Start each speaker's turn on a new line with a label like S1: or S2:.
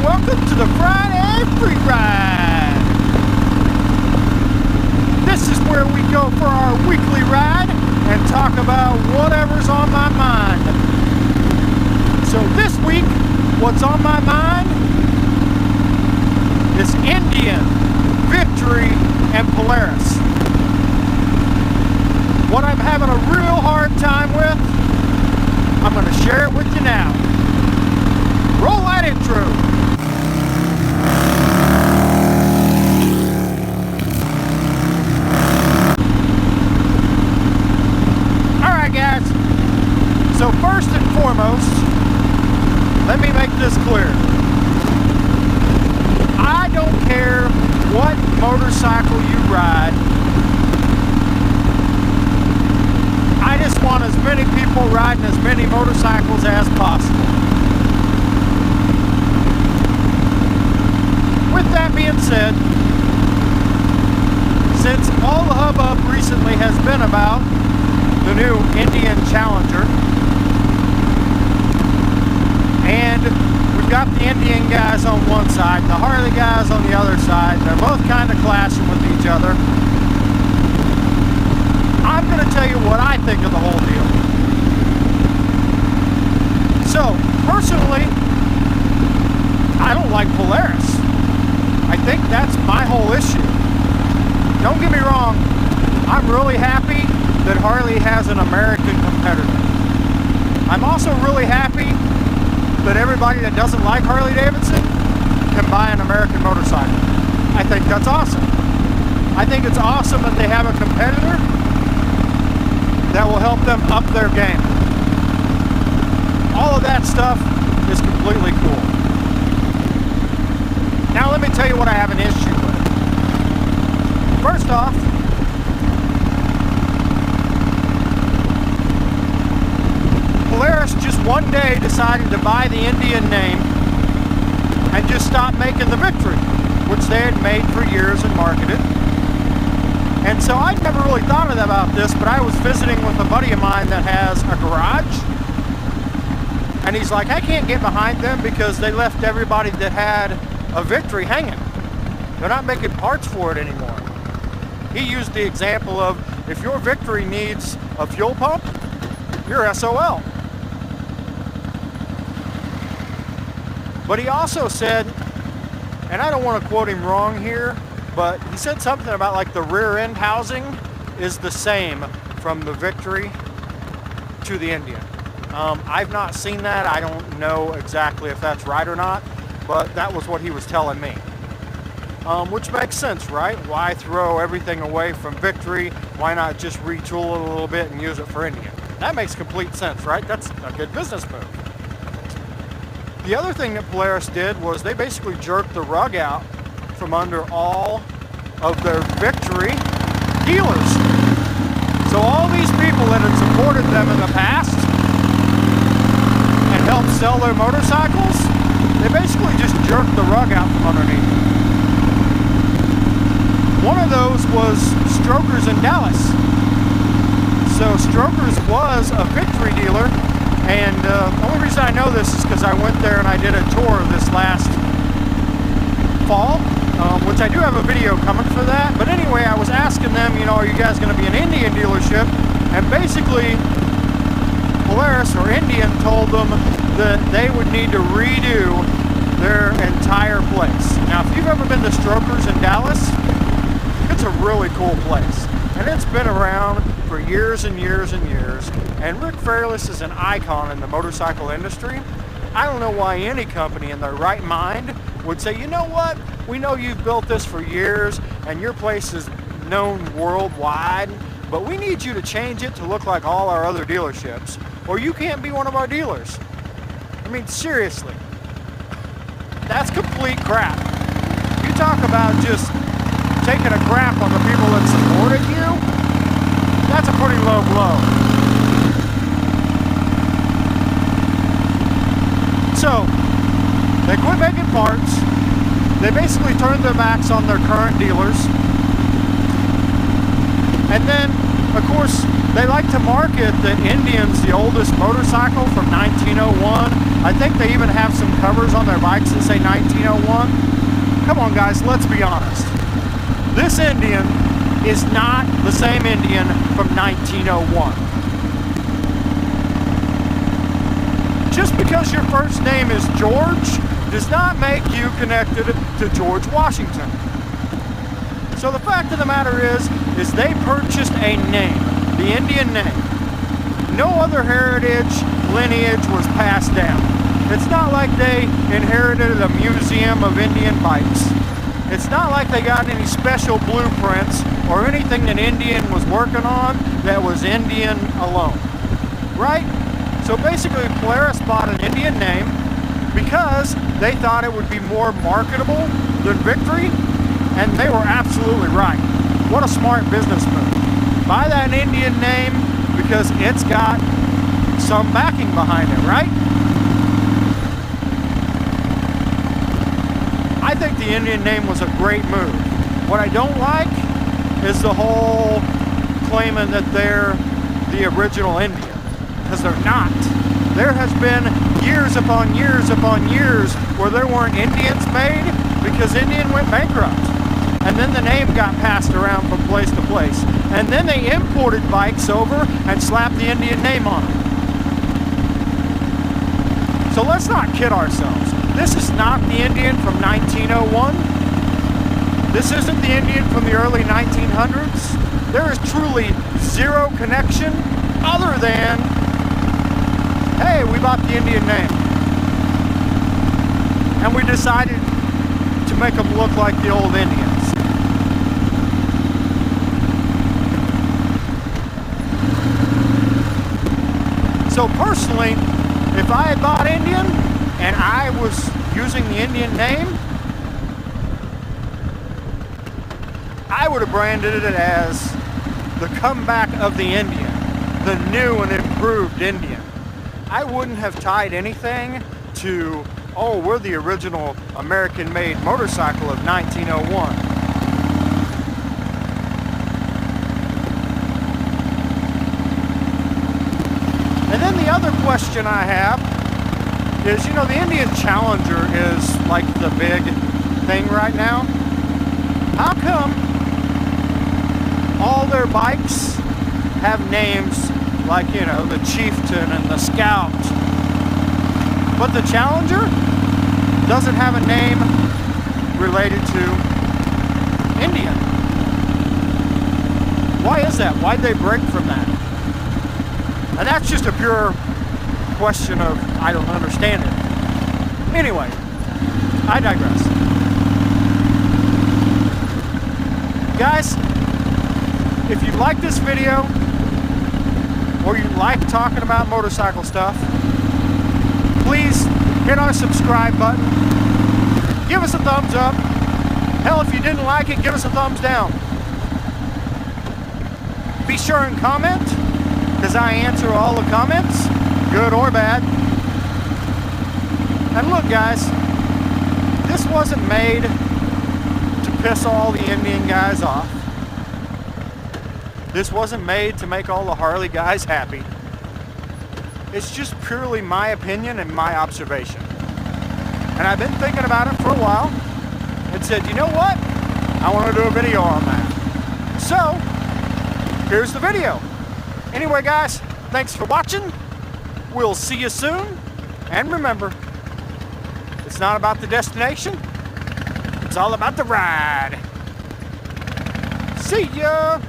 S1: welcome to the Friday Free Ride. This is where we go for our weekly ride and talk about whatever's on my mind. So this week, what's on my mind is Indian, Victory, and Polaris. What I'm having a real hard time with, I'm going to share it with you now. Roll that intro. Alright guys, so first and foremost, let me make this clear. I don't care what motorcycle you ride. I just want as many people riding as many motorcycles as possible. With that being said, since all the hubbub recently has been about the new Indian Challenger, and we've got the Indian guys on one side, the Harley guys on the other side, they're both kind of clashing with each other. I'm going to tell you what I think of the whole deal. So, personally, I don't like Polaris. I think that's my whole issue. Don't get me wrong, I'm really happy that Harley has an American competitor. I'm also really happy that everybody that doesn't like Harley Davidson can buy an American motorcycle. I think that's awesome. I think it's awesome that they have a competitor that will help them up their game. All of that stuff is completely cool. Now let me tell you what I have an issue with. First off, Polaris just one day decided to buy the Indian name and just stop making the Victory, which they had made for years and marketed. And so I'd never really thought about this, but I was visiting with a buddy of mine that has a garage. And he's like, I can't get behind them because they left everybody that had a Victory hanging. They're not making parts for it anymore. He used the example of, if your Victory needs a fuel pump, you're SOL. But he also said, and I don't want to quote him wrong here, but he said something about like the rear end housing is the same from the Victory to the Indian. I've not seen that. I don't know exactly if that's right or not, but that was what he was telling me. Which makes sense, right? Why throw everything away from Victory? Why not just retool it a little bit and use it for Indian? That makes complete sense, right? That's a good business move. The other thing that Polaris did was they basically jerked the rug out from under all of their Victory dealers. So all these people that had supported them in the past and helped sell their motorcycles, they basically just jerked the rug out from underneath. One of those was Strokers in Dallas. So Strokers was a Victory dealer, and the only reason I know this is because I went there and I did a tour this last fall, which I do have a video coming for that. But anyway, I was asking them, you know, are you guys going to be an Indian dealership? And basically, Polaris or Indian told them that they would need to redo their entire place. Now, if you've ever been to Strokers in Dallas, it's a really cool place. And it's been around for years and years and years. And Rick Fairless is an icon in the motorcycle industry. I don't know why any company in their right mind would say, you know what, we know you've built this for years and your place is known worldwide, but we need you to change it to look like all our other dealerships, or you can't be one of our dealers. I mean, seriously, that's complete crap. You talk about just taking a crap on the people that supported you, that's a pretty low blow. So, they quit making parts. They basically turned their backs on their current dealers. And then, of course, they like to market that Indian's the oldest motorcycle from 1901. I think they even have some covers on their bikes that say 1901. Come on guys, let's be honest. This Indian is not the same Indian from 1901. Just because your first name is George does not make you connected to George Washington. So the fact of the matter is they purchased a name, the Indian name. No other heritage, lineage was passed down. It's not like they inherited a museum of Indian bikes. It's not like they got any special blueprints or anything that Indian was working on that was Indian alone, right? So basically Polaris bought an Indian name because they thought it would be more marketable than Victory, and they were absolutely right. What a smart business move. Buy that Indian name because it's got some backing behind it, right? I think the Indian name was a great move. What I don't like is the whole claiming that they're the original Indian, because they're not. There has been years upon years upon years where there weren't Indians made because Indian went bankrupt. And then the name got passed around from place to place. And then they imported bikes over and slapped the Indian name on them. So let's not kid ourselves. This is not the Indian from 1901. This isn't the Indian from the early 1900s. There is truly zero connection other than, hey, we bought the Indian name. And we decided to make them look like the old Indians. So personally, if I had bought Indian and I was using the Indian name, I would have branded it as the comeback of the Indian, the new and improved Indian. I wouldn't have tied anything to, oh, we're the original American-made motorcycle of 1901. And then the other question I have is, you know, the Indian Challenger is like the big thing right now. How come all their bikes have names like, you know, the Chieftain and the Scout, but the Challenger doesn't have a name related to Indian? Why is that? Why'd they break from that? And that's just a pure question of, I don't understand it. Anyway, I digress. Guys, if you like this video, or you like talking about motorcycle stuff, please hit our subscribe button. Give us a thumbs up. Hell, if you didn't like it, give us a thumbs down. Be sure and comment, because I answer all the comments, good or bad. And look guys, this wasn't made to piss all the Indian guys off. This wasn't made to make all the Harley guys happy. It's just purely my opinion and my observation. And I've been thinking about it for a while and said, you know what? I want to do a video on that. So, here's the video. Anyway guys, thanks for watching. We'll see you soon. And remember, it's not about the destination. It's all about the ride. See ya.